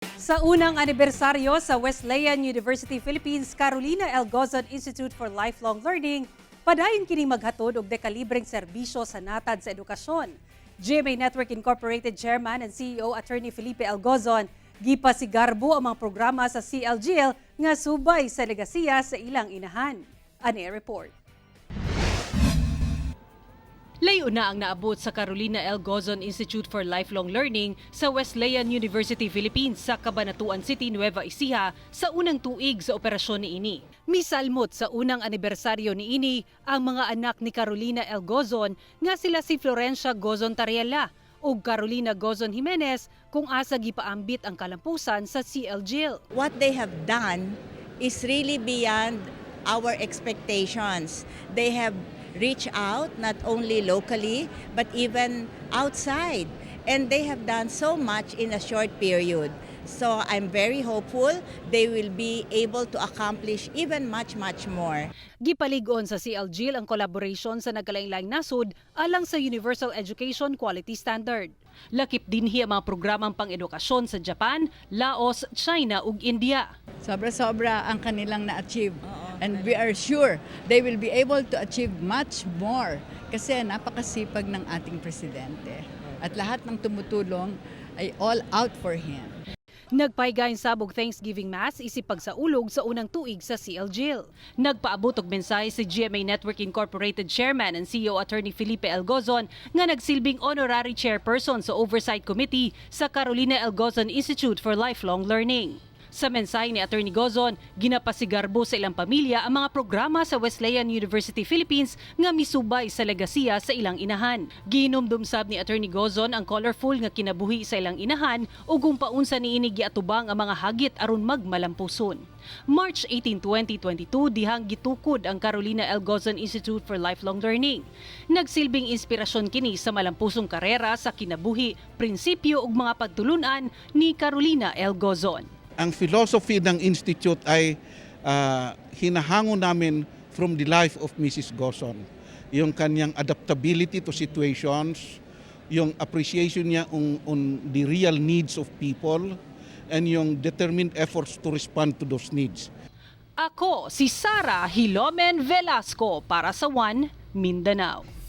Sa unang anibersaryo sa Wesleyan University Philippines Carolina L. Gozon Institute for Lifelong Learning, padayon kini maghatod og dekalibreng serbisyo sa natad sa edukasyon. GMA Network Incorporated Chairman and CEO Attorney Felipe L. Gozon gipasigarbo ang mga programa sa CLGL nga subay sa legasiya sa ilang inahan. Ani report. Layo na ang naabot sa Carolina L. Gozon Institute for Lifelong Learning sa Wesleyan University Philippines sa Cabanatuan City, Nueva Ecija sa unang tuig sa operasyon niini. Misalmot sa unang anibersaryo niini ang mga anak ni Carolina L. Gozon nga sila si Florencia Gozon Tariela ug Carolina Gozon Jimenez kung asa gipaambit ang kalampusan sa CLGL. What they have done is really beyond our expectations. They have reach out not only locally but even outside, and they have done so much in a short period. So I'm very hopeful they will be able to accomplish even much more. Gipalig-on sa CLGL ang collaboration sa nagkalain-laing nasud alang sa Universal Education Quality Standard. Lakip dinhi ang mga programang pang-edukasyon sa Japan, Laos, China ug India. Sobra-sobra ang kanilang na-achieve. And we are sure they will be able to achieve much more kasi napakasipag ng ating presidente. At lahat ng tumutulong ay all out for him. Nagpahigayon sabog Thanksgiving Mass isip pagsaulog sa unang tuig sa CLGL. Nagpaabot og mensahe si GMA Network Incorporated Chairman and CEO Attorney Felipe L. Gozon nga nagsilbing honorary chairperson sa Oversight Committee sa Carolina L. Gozon Institute for Lifelong Learning. Sa mensahe ni Attorney Gozon, ginapasigarbo sa ilang pamilya ang mga programa sa Wesleyan University Philippines nga misubay sa legasiya sa ilang inahan. Gihinumdumsab ni Attorney Gozon ang colorful nga kinabuhi sa ilang inahan ug kung paunsa niini giatubang ang mga hagit aron magmalampuson. March 18, 2022, dihang gitukod ang Carolina L. Gozon Institute for Lifelong Learning. Nagsilbing inspirasyon kini sa malampusong karera sa kinabuhi, prinsipyo ug mga pagtulunan ni Carolina L. Gozon. Ang philosophy ng Institute ay hinahango namin from the life of Mrs. Gozon. Yung kanyang adaptability to situations, yung appreciation niya on the real needs of people, and yung determined efforts to respond to those needs. Ako si Sara Hilomen Velasco para sa One Mindanao.